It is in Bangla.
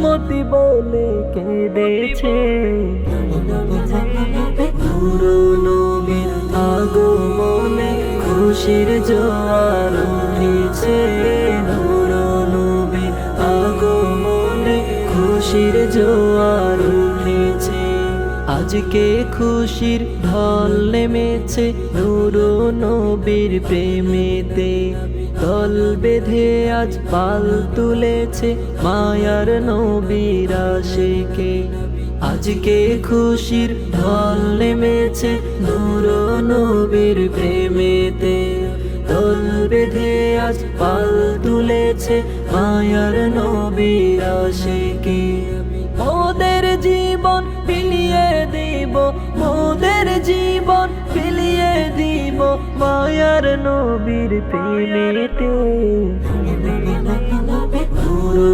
উম্মতি বলে কেঁদেছে। পুরো নবীর আগমনে খুশির জোয়ার উঠেছে। পুরো নবীর আগমনে খুশির জোয়ার উঠেছে। আজকে খুশির ঢল নেমেছে নূর নবীর প্রেমেতে। দল বেঁধে আজ পাল তুলেছে মায়ার নবীর আশিকে। আজকে খুশির ঢল নেমেছে নূর নবীর প্রেমেতে। দল বেঁধে আজ পাল তুলেছে মায়ার নবীর আশিকে। মোদের জীবন বিলিয়ে দিব, মোদের জীবন বিলিয়ে দিব মায়ার নবীর প্রেমেতে। পুরো